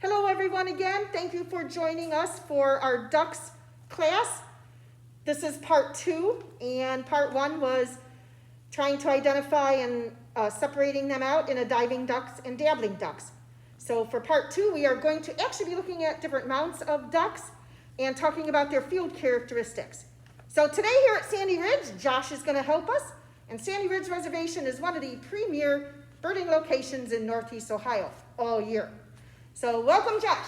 Hello everyone again. Thank you for joining us for our ducks class. This is part 2, and part 1 was trying to identify and separating them out in a diving ducks and dabbling ducks. So for part 2, we are going to actually be looking at different mounts of ducks and talking about their field characteristics. So today here at Sandy Ridge, Josh is going to help us, and Sandy Ridge Reservation is one of the premier birding locations in Northeast Ohio all year. So welcome, Josh.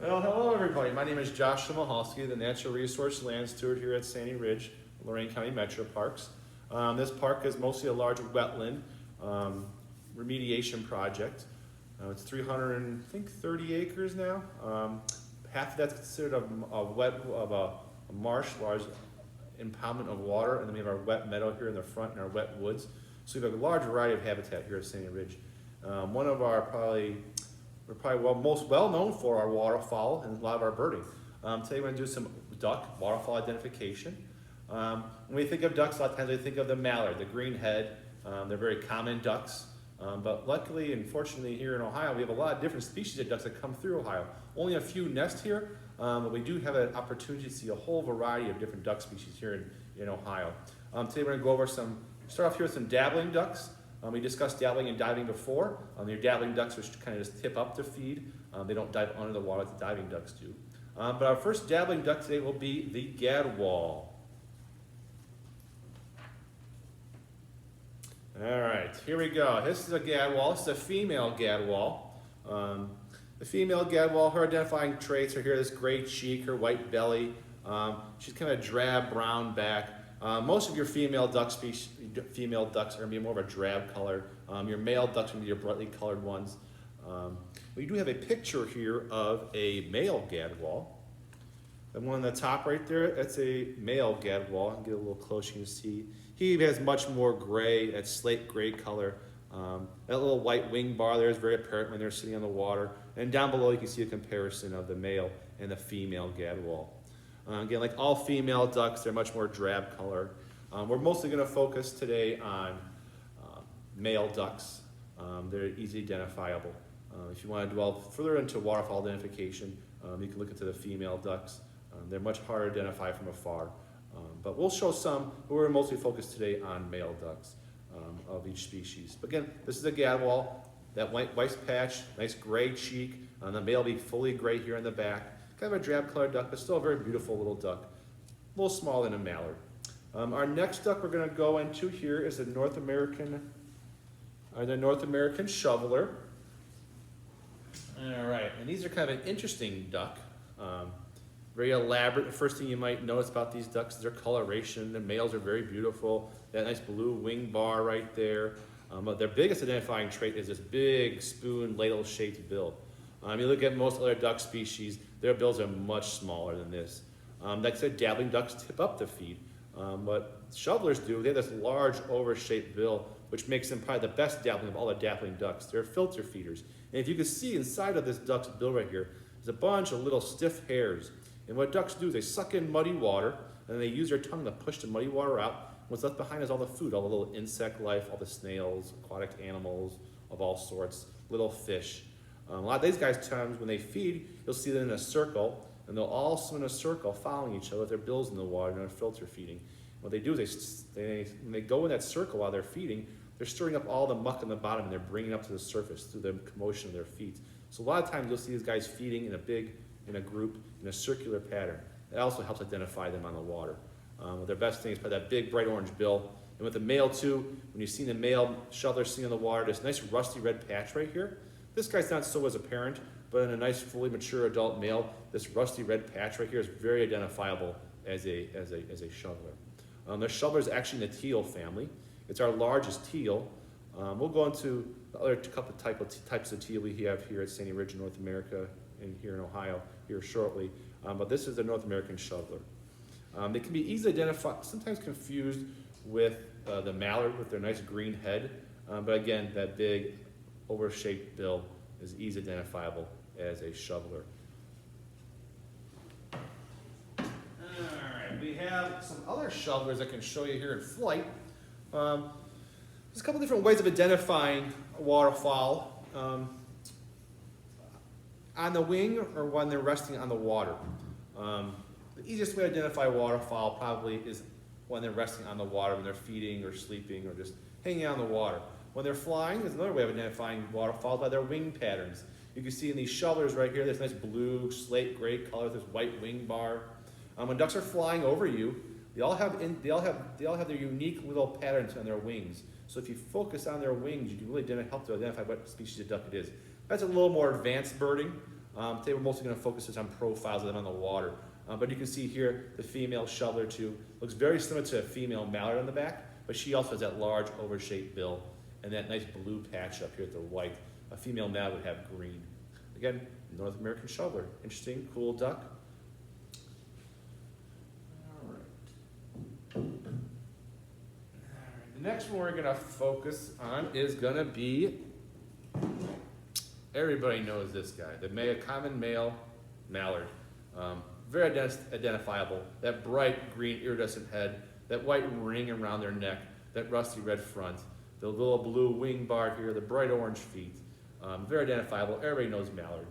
Well, hello everybody. My name is Josh Mahalski, the Natural Resource Land Steward here at Sandy Ridge, Lorain County Metro Parks. This park is mostly a large wetland remediation project. It's 330 acres now. Half of that's considered a marsh, large impoundment of water, and then we have our wet meadow here in the front and our wet woods. So we have a large variety of habitat here at Sandy Ridge. One of our we're probably most well known for our waterfowl and a lot of our birding. Today we're going to do some duck waterfowl identification. When we think of ducks, a lot of times we think of the mallard, the green head. They're very common ducks. But luckily and fortunately here in Ohio, we have a lot of different species of ducks that come through Ohio. Only a few nest here, but we do have an opportunity to see a whole variety of different duck species here in Ohio. Today we're going to go over start off here with some dabbling ducks. We discussed dabbling and diving before. Your dabbling ducks are kind of just tip up to feed. They don't dive under the water like the diving ducks do. But our first dabbling duck today will be the Gadwall. All right, here we go. This is a Gadwall. This is a female Gadwall. The female Gadwall, her identifying traits are here, this gray cheek, her white belly. She's kind of drab brown back. Most of your female ducks are going to be more of a drab color. Your male ducks are going to be your brightly colored ones. We do have a picture here of a male Gadwall. The one on the top right there, that's a male Gadwall. I'll get a little closer, you can see. He has much more gray, that slate gray color. That little white wing bar there is very apparent when they're sitting on the water. And down below you can see a comparison of the male and the female Gadwall. Again, like all female ducks, they're much more drab color. We're mostly going to focus today on male ducks. They're easily identifiable. If you want to dwell further into waterfowl identification, you can look into the female ducks. They're much harder to identify from afar. But we'll show some, but we're mostly focused today on male ducks of each species. But again, this is a Gadwall. That white patch, nice gray cheek. The male will be fully gray here in the back. Kind of a drab colored duck, but still a very beautiful little duck. A little smaller than a mallard. Our next duck we're going to go into here is the North American shoveler. All right, and these are kind of an interesting duck. Very elaborate. The first thing you might notice about these ducks is their coloration. The males are very beautiful. That nice blue wing bar right there. But their biggest identifying trait is this big spoon ladle-shaped bill. You look at most other duck species, their bills are much smaller than this. Like I said, dabbling ducks tip up to feed. What shovelers do, they have this large oval-shaped bill, which makes them probably the best dabbling of all the dabbling ducks. They're filter feeders. And if you can see inside of this duck's bill right here, there's a bunch of little stiff hairs. And what ducks do is they suck in muddy water, and they use their tongue to push the muddy water out. What's left behind is all the food, all the little insect life, all the snails, aquatic animals of all sorts, little fish. A lot of these guys, times when they feed, you'll see them in a circle, and they'll all swim in a circle following each other with their bills in the water and they're filter feeding. What they do is when they go in that circle while they're feeding, they're stirring up all the muck on the bottom and they're bringing it up to the surface through the commotion of their feet. So a lot of times you'll see these guys feeding in a group, in a circular pattern. It also helps identify them on the water. Their best thing is probably that big bright orange bill. And with the male too, when you see the male shoveler sitting in the water, there's a nice rusty red patch right here. This guy's not so as apparent, but in a nice fully mature adult male, this rusty red patch right here is very identifiable as a shoveler. The shoveler is actually in the teal family. It's our largest teal. We'll go into the other couple types of teal we have here at Sandy Ridge, North America, and here in Ohio here shortly. But this is the North American shoveler. They can be easily identified, sometimes confused with the mallard with their nice green head. But again, that big oval-shaped bill is easily identifiable as a shoveler. All right, we have some other shovelers I can show you here in flight. There's a couple different ways of identifying a waterfowl. On the wing or when they're resting on the water. The easiest way to identify a waterfowl probably is when they're resting on the water, when they're feeding or sleeping or just hanging out in the water. When they're flying, there's another way of identifying waterfowls by their wing patterns. You can see in these shovelers right here, there's nice blue, slate gray color, there's white wing bar. When ducks are flying over you, they all have their unique little patterns on their wings. So if you focus on their wings, you can really help to identify what species of duck it is. That's a little more advanced birding. Today we're mostly going to focus on profiles of them on the water. But you can see here the female shoveler too. Looks very similar to a female mallard on the back, but she also has that large oval-shaped bill and that nice blue patch up here at the white. A female mallard would have green. Again, North American shoveler. Interesting, cool duck. All right. The next one we're going to focus on is going to be, everybody knows this guy, the common male mallard. Very identifiable. That bright green iridescent head, that white ring around their neck, that rusty red front, the little blue wing bar here, the bright orange feet. Very identifiable. Everybody knows mallard.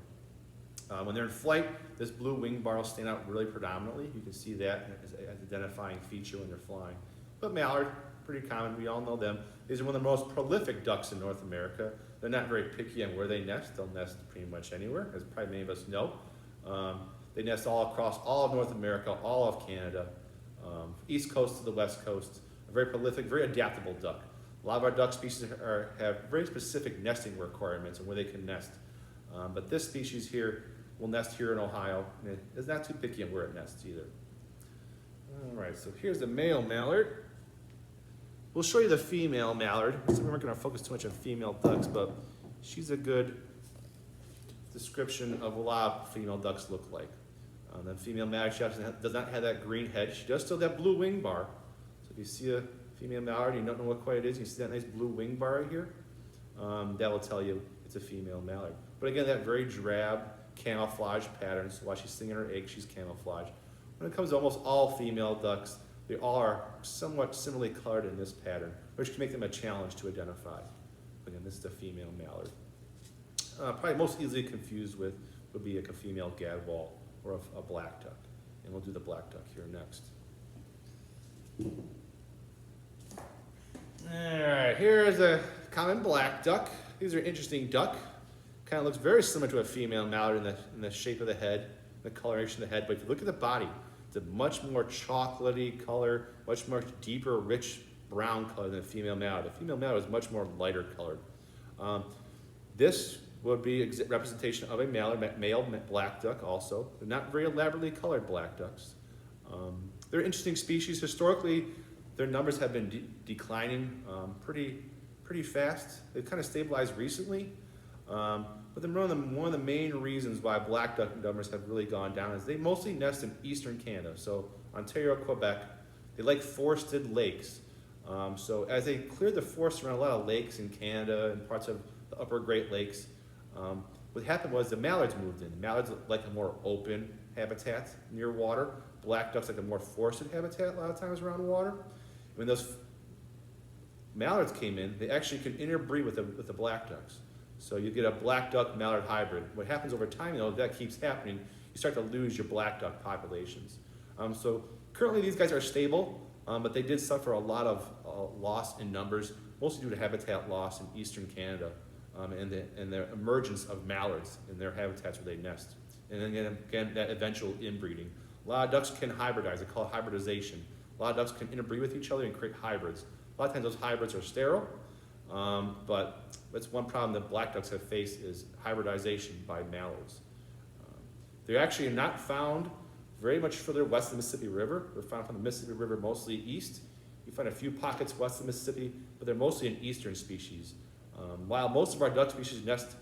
When they're in flight, this blue wing bar will stand out really predominantly. You can see that as an identifying feature when they're flying. But mallard, pretty common. We all know them. These are one of the most prolific ducks in North America. They're not very picky on where they nest. They'll nest pretty much anywhere, as probably many of us know. They nest all across all of North America, all of Canada, east coast to the west coast. A very prolific, very adaptable duck. A lot of our duck species have very specific nesting requirements and where they can nest. But this species here will nest here in Ohio. And it's not too picky on where it nests either. All right, so here's the male mallard. We'll show you the female mallard. So we're not going to focus too much on female ducks, but she's a good description of what a lot of female ducks look like. The female mallard, she does not have that green head. She does still have that blue wing bar. So if you see a female mallard, you don't know what quite it is, you see that nice blue wing bar right here, that will tell you it's a female mallard. But again, that very drab camouflage pattern, so while she's sitting in her egg, she's camouflaged. When it comes to almost all female ducks, they all are somewhat similarly colored in this pattern, which can make them a challenge to identify. Again, this is the female mallard. Probably most easily confused with would be like a female gadwall or a black duck. And we'll do the black duck here next. All right, here is a common black duck. These are interesting duck. Kind of looks very similar to a female mallard in the shape of the head, the coloration of the head. But if you look at the body, it's a much more chocolatey color, much more deeper, rich brown color than a female mallard. The female mallard is much more lighter colored. This would be representation of a male black duck also. They're not very elaborately colored black ducks. They're interesting species. Historically, their numbers have been declining pretty fast. They've kind of stabilized recently. But then one of the main reasons why black duck numbers have really gone down is they mostly nest in eastern Canada. So Ontario, Quebec, they like forested lakes. So as they cleared the forest around a lot of lakes in Canada and parts of the upper Great Lakes, what happened was the mallards moved in. Mallards like a more open habitat near water. Black ducks like a more forested habitat a lot of times around water. When those mallards came in, they actually could interbreed with the black ducks. So you get a black duck mallard hybrid. What happens over time, if that keeps happening, you start to lose your black duck populations. So currently these guys are stable, but they did suffer a lot of loss in numbers, mostly due to habitat loss in eastern Canada and the emergence of mallards in their habitats where they nest. And then again, that eventual inbreeding. A lot of ducks can hybridize. They call it hybridization. A lot of ducks can interbreed with each other and create hybrids. A lot of times those hybrids are sterile, but that's one problem that black ducks have faced is hybridization by mallards. They're actually not found very much further west of the Mississippi River. They're found from the Mississippi River mostly east. You find a few pockets west of the Mississippi, but they're mostly an eastern species. While most of our duck species nest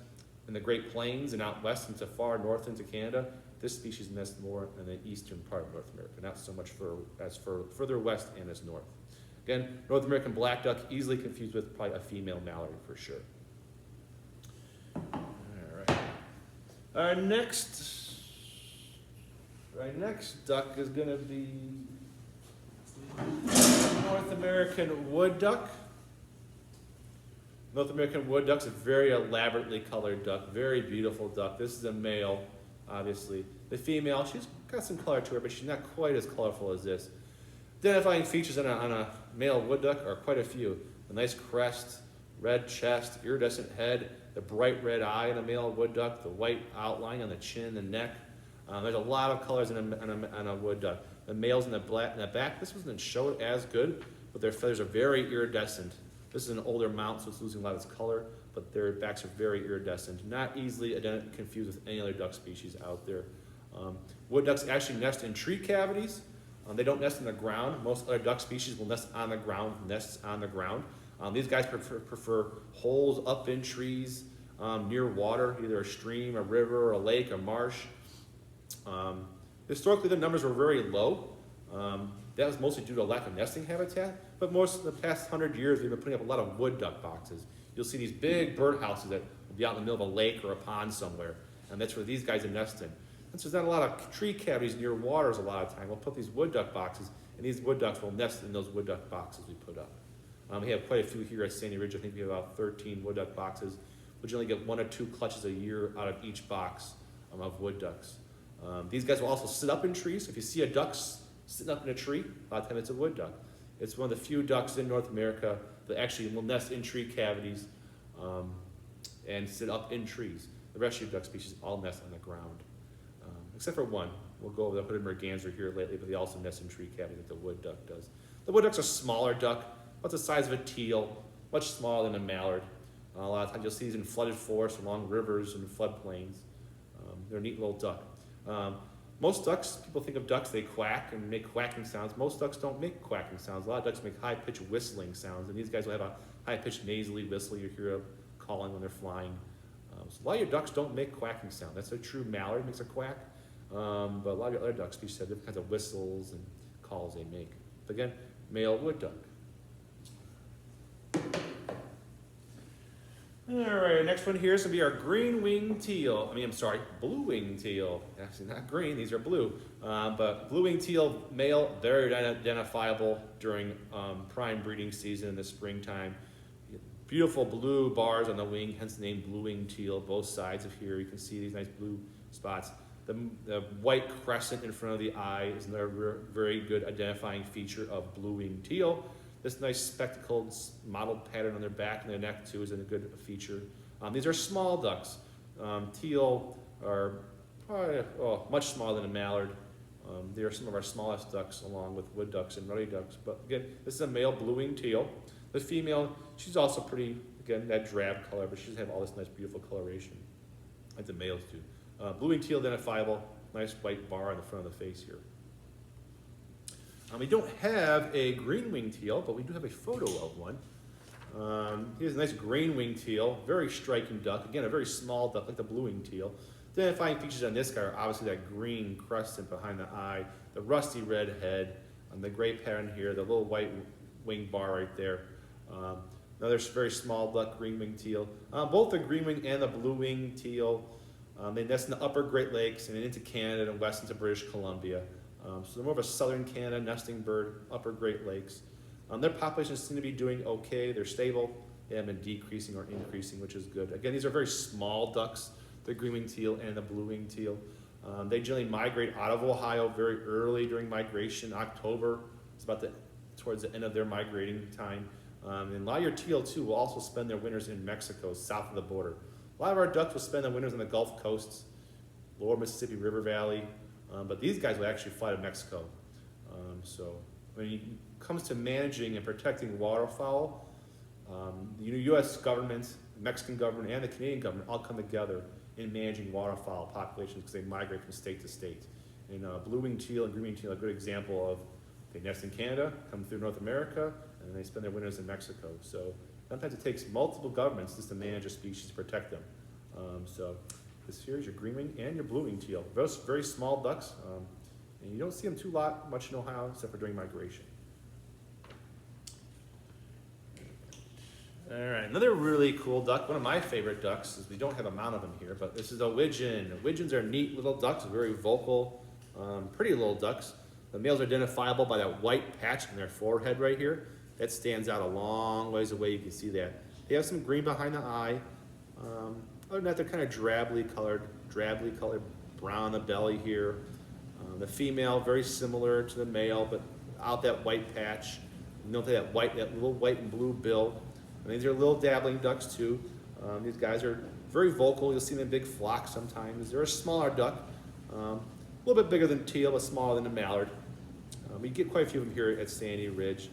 in the Great Plains and out west into far north into Canada, this species nests more in the eastern part of North America, not so much as further west and as north. Again, North American black duck, easily confused with probably a female mallard for sure. All right. Our next duck is going to be North American wood duck. North American wood duck's a very elaborately colored duck, very beautiful duck. This is a male, obviously. The female, she's got some color to her, but she's not quite as colorful as this. Identifying features on a male wood duck are quite a few. A nice crest, red chest, iridescent head, the bright red eye in a male wood duck, the white outline on the chin and neck. There's a lot of colors on a wood duck. The males in the back, this wasn't showed as good, but their feathers are very iridescent. This is an older mount, so it's losing a lot of its color, but their backs are very iridescent. Not easily confused with any other duck species out there. Wood ducks actually nest in tree cavities. They don't nest in the ground. Most other duck species will nest on the ground, nests on the ground. These guys prefer holes up in trees, near water, either a stream, a river, a lake, a marsh. Historically, the numbers were very low. That was mostly due to a lack of nesting habitat, but most of the past 100 years, we've been putting up a lot of wood duck boxes. You'll see these big bird houses that will be out in the middle of a lake or a pond somewhere, and that's where these guys are nesting. And so there's not a lot of tree cavities near waters a lot of time. We'll put these wood duck boxes, and these wood ducks will nest in those wood duck boxes we put up. We have quite a few here at Sandy Ridge. I think we have about 13 wood duck boxes. We generally get 1 or 2 clutches a year out of each box of wood ducks. These guys will also sit up in trees. If you see a duck sitting up in a tree, a lot of times it's a wood duck. It's one of the few ducks in North America that actually will nest in tree cavities and sit up in trees. The rest of your duck species all nest on the ground, except for one. We'll go over the hooded merganser here lately, but they also nest in tree cavities like the wood duck does. The wood duck's a smaller duck, about the size of a teal, much smaller than a mallard. A lot of times you'll see these in flooded forests along rivers and floodplains. They're a neat little duck. Most ducks, people think of ducks, they quack and make quacking sounds. Most ducks don't make quacking sounds. A lot of ducks make high-pitched whistling sounds, and these guys will have a high-pitched nasally whistle you hear calling when they're flying. So a lot of your ducks don't make quacking sound. That's a true mallard, makes a quack. But a lot of your other duck species have different kinds of whistles and calls they make. But again, male wood duck. All right, next one here is going to be our Greenwing Teal. Bluewing Teal. Actually, not green, these are blue. But Bluewing Teal, male, very identifiable during prime breeding season in the springtime. Beautiful blue bars on the wing, hence the name Bluewing Teal. Both sides of here, you can see these nice blue spots. The white crescent in front of the eye is another very good identifying feature of Bluewing Teal. This nice spectacled mottled pattern on their back and their neck too is a good feature. These are small ducks. Teal are probably much smaller than a mallard. They are some of our smallest ducks along with wood ducks and ruddy ducks. But again, this is a male Bluewing Teal. The female, she's also pretty, again, that drab color, but she doesn't have all this nice beautiful coloration like the males do. Bluewing Teal identifiable, nice white bar on the front of the face here. We don't have a Greenwing Teal, but we do have a photo of one. Here's a nice Greenwing Teal, very striking duck. Again, a very small duck like the Bluewing Teal. The identifying features on this guy are obviously that green crescent behind the eye, the rusty red head, the gray pattern here, the little white wing bar right there. Another very small duck, Greenwing Teal. Both the Greenwing and the Bluewing Teal, they nest in the upper Great Lakes and into Canada and west into British Columbia. So they're more of a southern Canada nesting bird, upper Great Lakes. Their populations seem to be doing okay. They're stable. They haven't been decreasing or increasing, which is good. Again, these are very small ducks, the Greenwing Teal and the Bluewing Teal. They generally migrate out of Ohio very early during migration. October is about towards the end of their migrating time. And a lot of your teal, too, will also spend their winters in Mexico, south of the border. A lot of our ducks will spend their winters on the Gulf coasts, lower Mississippi River Valley, but these guys will actually fly to Mexico. So when it comes to managing and protecting waterfowl, the U.S. government, the Mexican government, and the Canadian government all come together in managing waterfowl populations because they migrate from state to state. And Bluewing Teal and Greenwing Teal are a good example of they nest in Canada, come through North America, and they spend their winters in Mexico. So sometimes it takes multiple governments just to manage a species, protect them. So this here is your Greenwing and your Bluewing Teal. Those very small ducks, and you don't see them too much in Ohio except for during migration. All right, another really cool duck, one of my favorite ducks, is we don't have a mount of them here, but this is a Widgeon. Widgeons are neat little ducks, very vocal, pretty little ducks. The males are identifiable by that white patch on their forehead right here. That stands out a long ways away, you can see that. They have some green behind the eye. Other than that, they're kind of drably colored brown on the belly here. The female, very similar to the male, but out that white patch. You note that little white and blue bill. And these are little dabbling ducks too. These guys are very vocal. You'll see them in big flocks sometimes. They're a smaller duck, a little bit bigger than teal, but smaller than the mallard. We get quite a few of them here at Sandy Ridge.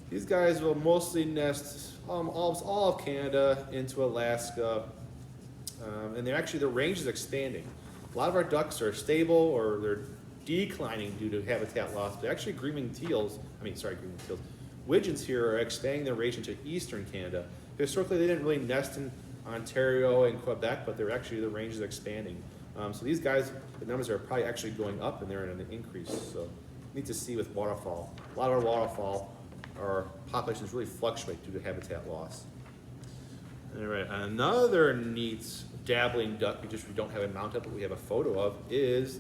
These guys will mostly nest all of Canada into Alaska, and their range is expanding. A lot of our ducks are stable or they're declining due to habitat loss, but actually Greenwing Teals, Widgeons here are expanding their range into eastern Canada. Historically, they didn't really nest in Ontario and Quebec, but the range is expanding. So these guys, the numbers are probably actually going up and they're in an increase. So neat to see with waterfowl. A lot of our waterfowl, our populations really fluctuate due to habitat loss. All right, another neat dabbling duck, we don't have it mounted, but we have a photo of, is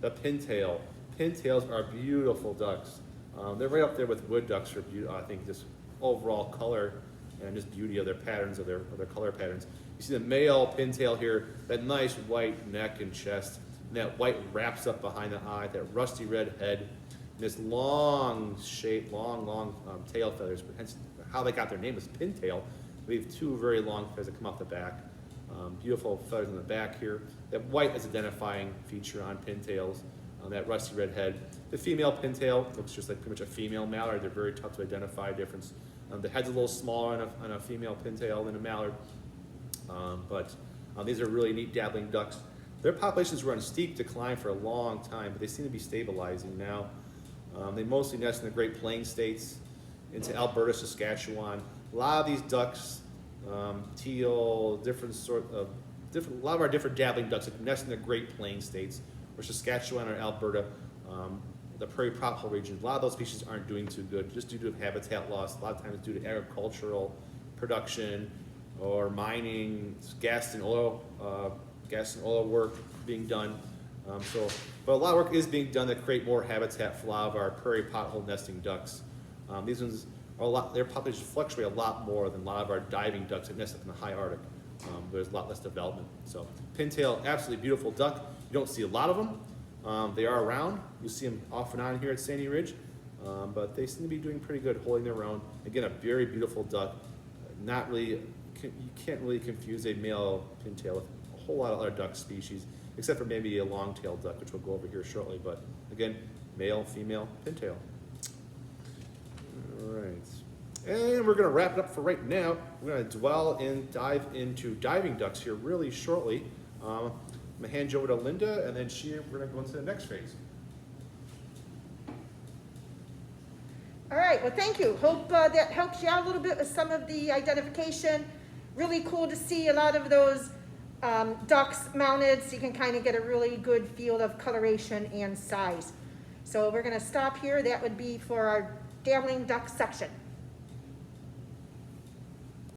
the pintail. Pintails are beautiful ducks. They're right up there with wood ducks for beauty. I think just overall color and just beauty of their patterns, of their color patterns. You see the male pintail here, that nice white neck and chest, and that white wraps up behind the eye, that rusty red head, and this long tail feathers, hence how they got their name is pintail. We have two very long feathers that come off the back. Beautiful feathers on the back here. That white is identifying feature on pintails, that rusty red head. The female pintail looks just like pretty much a female mallard. They're very tough to identify difference. The head's a little smaller on a female pintail than a mallard, but these are really neat dabbling ducks. Their populations were on steep decline for a long time, but they seem to be stabilizing now. They mostly nest in the Great Plains states, into Alberta, Saskatchewan. A lot of these ducks, teal, a lot of our different dabbling ducks nest in the Great Plains states, or Saskatchewan or Alberta, the prairie pothole region. A lot of those species aren't doing too good, just due to habitat loss. A lot of times due to agricultural production or mining, gas and oil work being done. But a lot of work is being done to create more habitat for a lot of our prairie pothole nesting ducks. These ones are their populations fluctuate a lot more than a lot of our diving ducks that nest up in the high Arctic. There's a lot less development. So pintail, absolutely beautiful duck. You don't see a lot of them. They are around. You see them off and on here at Sandy Ridge, but they seem to be doing pretty good, holding their own. Again, a very beautiful duck. You can't really confuse a male pintail with a whole lot of other duck species, except for maybe a long-tailed duck, which we'll go over here shortly. But again, male, female, pintail. All right, and we're going to wrap it up for right now. We're going to dive into diving ducks here really shortly. I'm going to hand you over to Linda, and then we're going to go into the next phase. All right, well, thank you. Hope that helps you out a little bit with some of the identification. Really cool to see a lot of those ducks mounted, so you can kind of get a really good feel of coloration and size. So we're going to stop here. That would be for our dabbling duck section.